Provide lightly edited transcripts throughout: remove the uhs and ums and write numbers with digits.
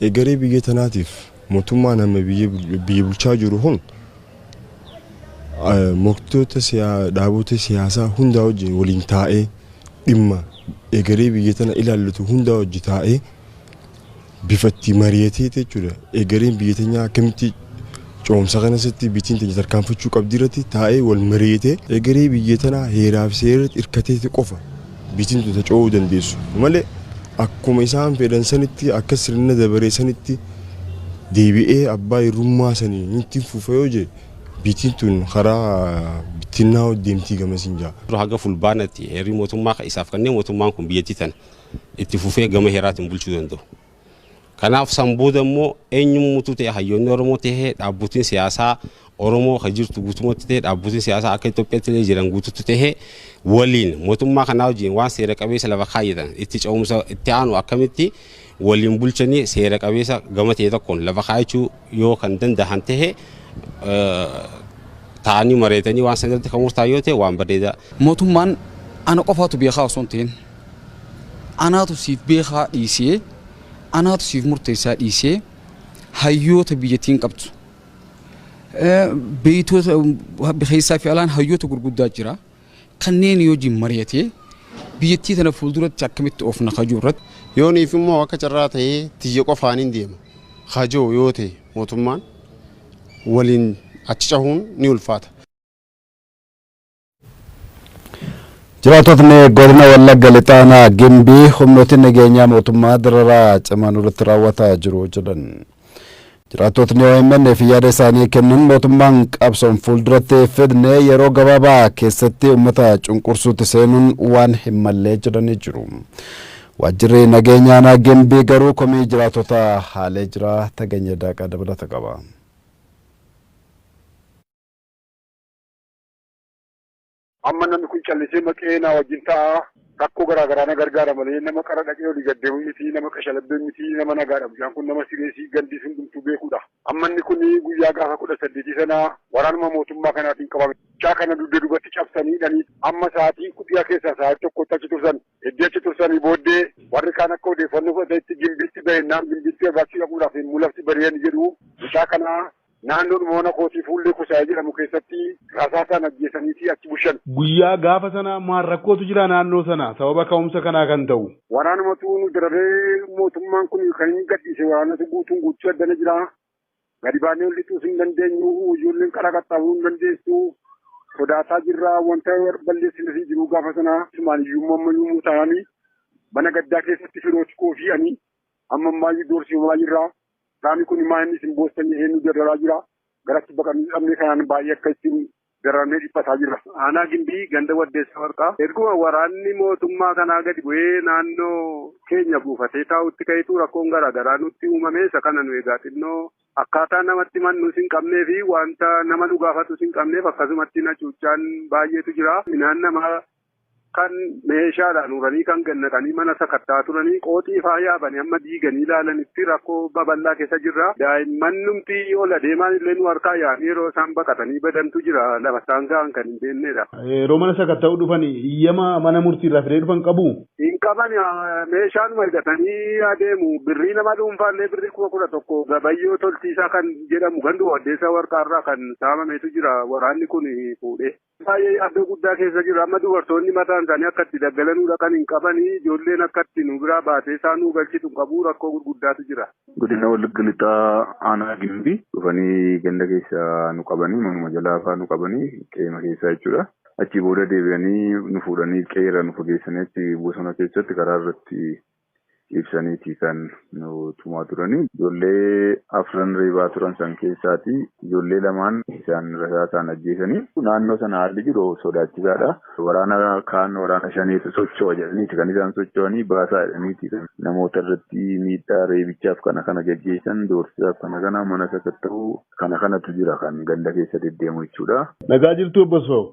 egeree biyya tanaatiif mootummaa nama biyya bulchaa jiru hun moktoota dhaabota siyaasaa hundaa wajjin waliin taa'ee dhimma egeree biyya tana ilaallatu hundaa wajjin taa'ee bifatti mari'atee jechuudha. Egereen biyya tanaa akkamitti coomsa kanatti bitiin tanya tarkaanfachuu qabdi irratti taa'ee wal mari'atee egeree biyya tanaa heeraaf seerratti hirkatee qofa bitiin tun taca'uu dandeessu. Malee akkuma isaan fedhan sanitti akka sirna dabaree sanitti deebi'ee abbaa hirrummaa sanii nitti fufa yoo jee bitiin tun karaa bittinnaa deemtii gamasiin jaa. Haga fulbaanatti heerri mootummaa isaaf kanneen mootummaan kun biyyattii tan itti fufee gama heeraatiin bulchuu danda'u. Kanaaf sanbooda immoo eenyumtuu ta'e hayyoonni Oromoo ta'e dhaabbileen siyaasaa Oromoo kan jirtu guutummaatti ta'e dhaabbileen siyaasaa akka Itoophiyaatti illee jiran guutuutti ta'e waliin mootummaa kanaa wajjin waan seera qabeessa lafa kaayyatan itti ce'umsa itti aanu akkamitti waliin bulchanii seera qabeessa gama ta'e tokkoon lafa kaayyachuu yoo kan danda'an ta'e ta'anii mareetanii waan sagalti kan murtaa'e yoo ta'e waan bareedaa. Mootummaan ana qofaatu beekaa osoo hin ta'in anaatu siif beekaa dhiisee anaatu siif murteessaa dhiisee hayyoota biyyattiin qabdu. Beeytoota keessaa fi alaan hayyoota gurguddaa jira. Kanneen yoo wajjin mari'atee biyyattii tana fuulduratti akkamitti of naqajuu irratti. Yooniif immoo akka carraa ta'ee tiyya qofaan hin deema. Hajoo yoo ta'e mootummaan waliin achi cahuun ni ulfaata. Jiraatotni godina Wallagga Lixaanaa Gimbii humnootni nageenyaa mootummaa dararaa cimaan irratti raawwataa jiru jedhan. Jiraatotni OMN fi yaada isaanii kennuun mootummaan qabsoon fuulduratti fidne yeroo gabaabaa keessatti uummata cunqursuutti seenuun waan hin mallee jedhanii jiru. Waajjirri nageenyaa Gimbii garuu komii jiraatota haalee jira. Taganya Daaqaa dabalata qaba. amma namni kun callisee maqeenaa wajjin ta'a rakkoo garaagaraa na gargaara malee nama qara dhaqee olii gaddeemu miti nama qashalabbee miti nama nagaadha bishaan kun nama sireesii gandii sun dhumtuu beekuudha. Amma inni kun guyyaa gaafa 18 sana waraanuma mootummaa kanaatiin qabame. Bichaa kana dugda dubatti cabsanii dhanii amma sa'aatii kudhaa keessaa sa'aatii tokkotti achi tursan heddii achi tursanii booddee warri kaan akka odeeffannoo fudhateetti gimbiitti bahennaan gimbiitti abaachuu dhabuudhaaf immoo lafti bari'an jedhu bichaa kana naannoon moona kootii fuullee kusaa jedhamu keessatti rasaasaan ajjeesaniitii achi bushan. Guyyaa gaafa sana maal rakkootu jira naannoo sana sababa ka'umsa kanaa kan ta'u. Waraanumatu nu darabee mootummaan kun kan hin gadhiise waraanatu guutuu addana jira. Gadi baanee ol lixuus hin dandeenyu ijoolleen qara qaxxaamuu hin dandeessu. Sodaataa jirra wanta balleessinisii jiru gaafa sana maaliyyuu ammayyuu ta'anii mana gaddaa keessatti firooti koofi'anii amma ammayyuu doorsifamaa jirra. Kami kun maanni simboostanii eenyu dararaa jira. Garatti baqanii dhabne kanaan baay'ee akka ittiin dararamee dhiphataa jira. Aanaa Gimbii ganda Waddeessa Warqaa. Erguma waraanni mootummaa kanaa gadi bu'ee naannoo keenya buufatee taa'utti ka'eetu rakkoon garaagaraa nutti uumame isa kana nu egaa xinnoo akkaataa namatti mannus hin qabnee fi wanta nama nu gaafatus hin qabneef akkasumatti nachuuchaan baay'eetu jira. Minaan namaa kan meeshaadhaan uranii kan gannatanii mana sakattaa turanii qooxii faayyaabanii amma diiganii ilaalanitti rakkoo babal'aa keessa jirra. Daa'imman numti ol adeemaan illee nu harkaa yaa'anii yeroo isaan baqatanii badantu jira lafa isaan ga'an kan hin beeknedha. Yeroo mana sakatta'uu dhufanii iyyama mana murtiirraa fidee dhufan qabu? Hin qaban meeshaan argatanii adeemu birrii nama dhuunfaallee birrii 11 gabayyoo tolchiisaa kan jedhamu ganda Waddeessa Warqaarraa kan saamametu jira waraanni kun fuudhee. Baay'ee adda guddaa keessa jira amma dubartoonni mataan isaanii akka itti daggalanuu kan hin qabanii ijoolleen akka itti nu biraa baatee isaan nu galchitu qabu rakkoo gurguddaatu jira. Godina Wallagga Lixaa Aanaa Gimbii dhufanii ganda keessa nu qabanii manuma jalaa fa'aa nu qabanii qeema keessaa jechuudha. Achi booda deebi'anii nu fuudhanii qeera nu fageessanii achi bosona keessatti karaa irratti ibsaniiti kan nu tumaa turanii. Ijoollee afran reebaa turan san keessaati ijoollee lamaan isaan rasaasaan ajjeesanii naannoo sana haalli jiru sodaachisaadha. Waraana kaan waraana shaniitu socho'a jedhaniiti kan isaan socho'anii baasaa jedhaniiti kan namoota irratti miidhaa reebichaaf kana gaggeessan doorsisaaf kana mana sakatta'uu kanatu jira kan ganda keessa deddeemu jechuudha. Nagaa jirtu obbosoo.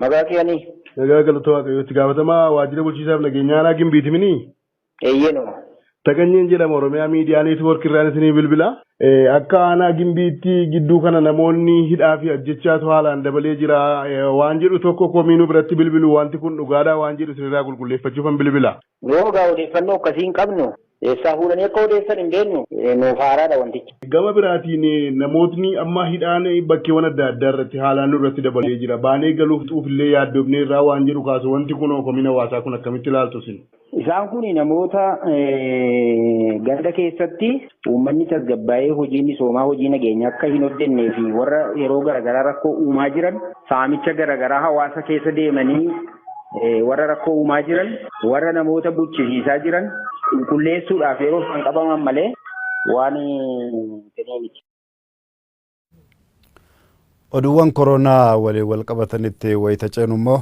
Nagaa kiyanii. Nagaa galata waaqayyootti gaafatamaa waajjira bulchiisaaf nageenya Aanaa Gimbiiti minii? Eeyyeno. Taganyeen jedhama Oromiyaa miidiyaa neetwoorkii irraan isinii bilbila. Akka Aanaa Gimbiitti gidduu kana namoonni hidhaa fi ajjechaatu haalaan dabalee jira. Waan jedhu tokko komiinuu biratti bilbilu wanti kun dhugaadhaa waan jedhu isinirraa qulqulleeffachuufan bilbila. Yoo gaa odeeffannoo akkasii hin qabnu Eessaa fuudhanii akka odeessan hin beeknu nuuf haaraadha wantichi. Gama biraatiin namootni amma hidhaan bakkeewwan adda addaa irratti haalaan irratti dabalee jira. Baanee galuuf xuufillee yaaddofnee irraa waan jedhu kaasu wanti kun komina hawaasaa kun akkamitti ilaaltu isin? Isaan kun namoota ganda keessatti uummanni tasgabbaa'ee hojiin misoomaa hojii nageenya akka hin hojjennee fi warra yeroo garaagaraa rakkoo uumaa jiran saamicha garaagaraa hawaasa keessa deemanii warra rakkoo uumaa jiran warra namoota buchisiisaa jiran qulqulleessuudhaaf yeroo isaan qabaman malee waan ta'ee miti. Oduuwwan koronaa waliin wal qabatanitti wayita ceenu immoo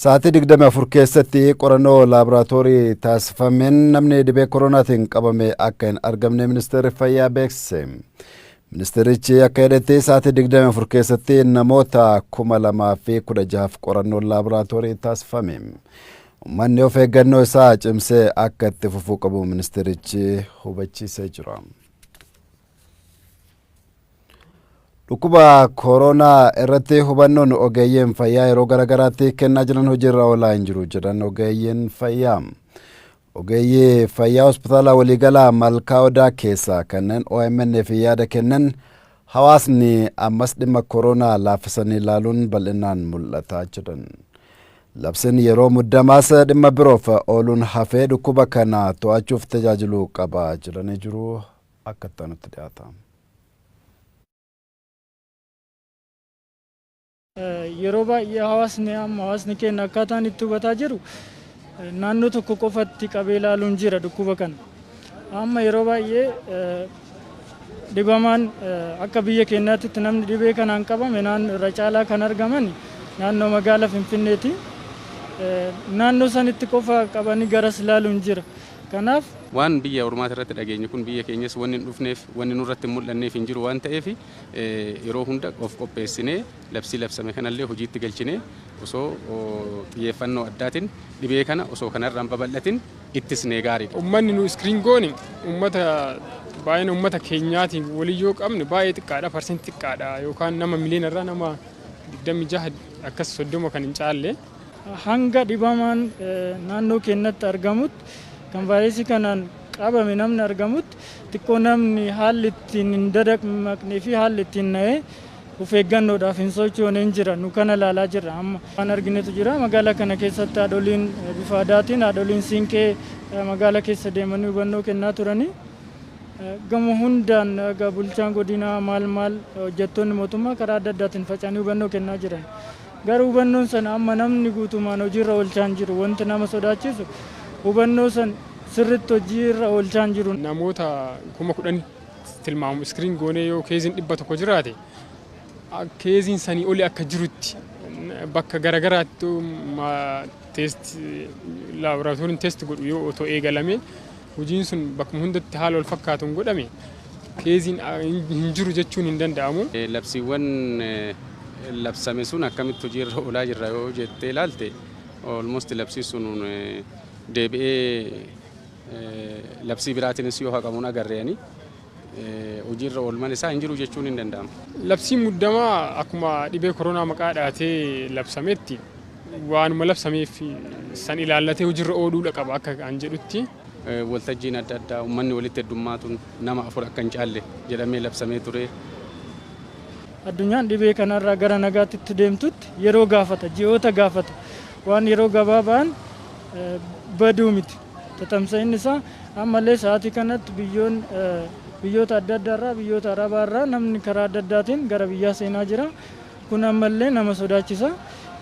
sa'aatii 24 keessatti qorannoo laaboraatoorii taasifameen namni dhibee koronaatiin qabame akka hin argamne ministeerri fayyaa beeksise. Ministeerichi akka jedhetti sa'aatii 24 keessatti namoota 2016 qorannoon laaboraatoorii taasifame. Uummanni of eeggannoo isaa cimsee akka itti fufuu qabu ministeerichi hubachiisee jira. Dhukkuba koronaa irratti hubannoon ogeeyyiin fayyaa yeroo garaagaraatti kennaa jiran hojiirra oolaa hin jiru jedhan ogeeyyiin fayyaa. Ogeeyyii fayyaa hospitaala waliigalaa Malkaa Odaa keessaa kanneen OMN'f yaada kennan hawaasni ammas dhimma koronaa laaffisanii ilaaluun bal'inaan mul'ataa jedhan. Labsiin yeroo muddamaas dhimma biroof ooluun hafee dhukkuba kana to'achuuf tajaajiluu qaba jedhanii jiru akka itti dhiyaata. Yeroo baay'ee hawaasni keenya akkaataan itti hubataa jiru naannoo tokko qofatti qabee ilaaluun jira dhukkuba kana. Amma yeroo baay'ee dhibamaan akka biyya keenyaatti namni dhibee kanaan qabame naannoo irra caalaa kan argaman naannoo magaalaa Finfinneeti. Naannoo sanitti qofa qabanii garas ilaaluun jira. Kanaaf waan biyya ormaata irratti dhageenye kun biyya keenyas wanni hin dhufneef wanni nurratti hin mul'anneef hin jiru waan ta'eef yeroo hunda of qopheessinee labsii labsame kanallee hojiitti galchinee osoo xiyyeeffannoo addaatiin dhibee kana osoo kanarraan babal'atin ittisnee gaariidha. Uummanni nu iskiriin goone baay'ina uummata keenyaatiin waliyyoo qabne baay'ee xiqqaadha, parsentii xiqqaadha yookaan nama miliyoona irraa nama 26 akkas 30 kan hin caalle. Hanga dhibamaan naannoo keenyatti argamutti kan vaayirasii kanaan qabame namni argamutti xiqqoo namni haalli ittiin hin dadamaqnee fi haalli ittiin na'ee of eeggannoodhaaf hin sochoone hin jira. Nu kana ilaalaa jirra amma waan arginetu jira. Magaalaa kana keessatti haadholiin bifa aadaatiin haadholiin siinqee magaalaa keessa deemanii hubannoo kennaa turanii gama hundaan bulchaan godinaa maal hojjettoonni mootummaa karaa adda addaatiin faca'anii hubannoo kennaa jiran. Garuu hubannoon sana amma namni guutumaan hojiirra oolchaa hin jiru. Wanti nama sodaachisu hubannoo san sirriitti hojiirra oolchaa hin jiru. Namoota 10,000 tilmaamu iskiriin goonee yoo keeziin 100 jiraate keeziin sanii oli akka jirutti bakka garaagaraatti laaboraatooriin teesti godhu yoo otoo eegalame hojiin sun bakka hundatti haala wal fakkaatuun godhame keeziin hin jiru jechuun hin danda'amu. Labsiiwwan labsame sun akkamitti hojiirra oolaa jirra yoo jettee ilaalte almost labsii sun deebi'ee labsii biraatiinis yoo haqamuun agarreeni hojiirra oolman isaa hin jiru jechuun hin danda'amu. Labsiin muddamaa akkuma dhibee koronaa maqaa dhaatee labsametti waanuma labsameef san ilaallatee hojiirra ooluudha qaba akka an jedhutti. Waltajjiin adda addaa uummanni walitti heddummaatuun nama 4 akka hin caalle jedhamee labsamee ture. Addunyaan dhibee kanarraa gara nagaatti itti deemtutti yeroo gaafata, ji'oota gaafata. Waan yeroo gabaabaan baduu miti. Tatamsa'inni isaa ammallee sa'aatii kanatti biyyoota adda addaarraa biyyoota arabaarraa namni karaa adda addaatiin gara biyyaa seenaa jira. Kun ammallee nama sodaachisa.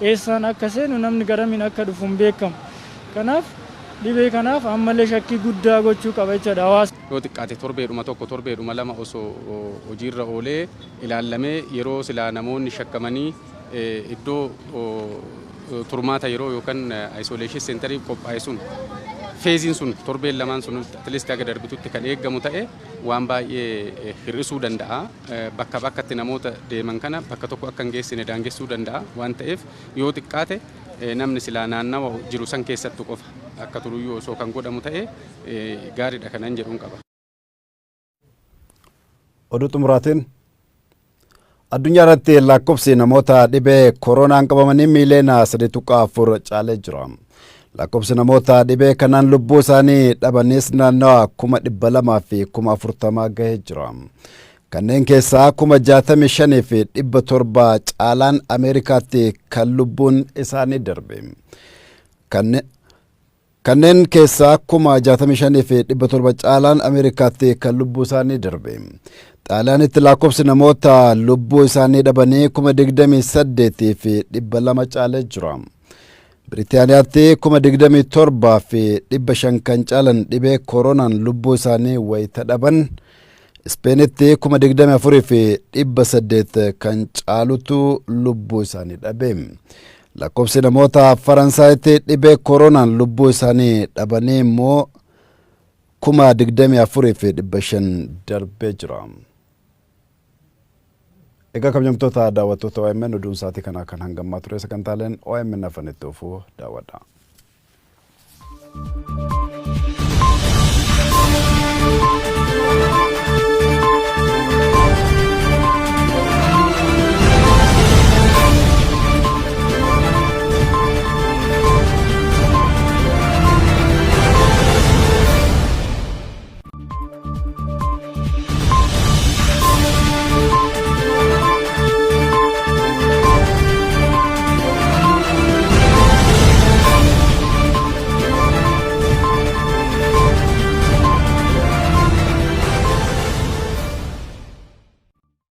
Eessaan akka seenu namni garamiin akka dhufu hin beekamu. Kanaaf dhibee kanaaf ammallee shakkii guddaa gochuu qaba jechuudha hawaasa. Yoo xiqqaate torbeedhuma tokko torbeedhuma lama osoo hojiirra oolee ilaallamee yeroo silaa namoonni shakkamanii iddoo turmaata yeroo yookaan isolation centerii qophaa'e sun feeziin sun torbeen lamaan sun atleast aga darbitutti kan eeggamu ta'e waan baay'ee hir'isuu danda'a. Bakka bakkatti namoota deeman kana bakka tokko akka hin geessine daangessuu danda'a waan ta'eef yoo xiqqaate namni silaa naannawa jiru san keessattu qofa akka turuyyuu osoo kan godhamu ta'e gaariidha kanan jedhuun qaba. Oduu xumuraatiin addunyaa irratti lakkoofsi namoota dhibee koronaan qabamanii miiliyoona 3.4 caalee jira. Lakkoofsi namoota dhibee kanaan lubbuu isaanii dhabanis naannawaa 240,040 gahee jira. Kanneen keessaa 65,700 caalaan Ameerikaatti kan lubbuun isaanii darbe. Kanneen keessaa 65,700 caalaan Ameerikaatti kan lubbuu isaanii darbe. Xaaliyaanitti lakkoofsi namoota lubbuu isaanii dhabanii 28,200 caalee jira. Biriitaaniyaatti 27,500 kan caalan dhibee koronaan lubbuu isaanii wayita dhaban. Ispeenitti 24,800 kan caalutu lubbuu isaanii dhabe. Lakkoofsi namoota Faransaayitti dhibee koronaan lubbuu isaanii dhabanii immoo 24,500 darbee jira. Egaa kabajamtoota daawwattoota OMN oduun sa'aatii kanaa kan hangamaa ture sagantaaleen OMN afanitti oofuu daawwadha.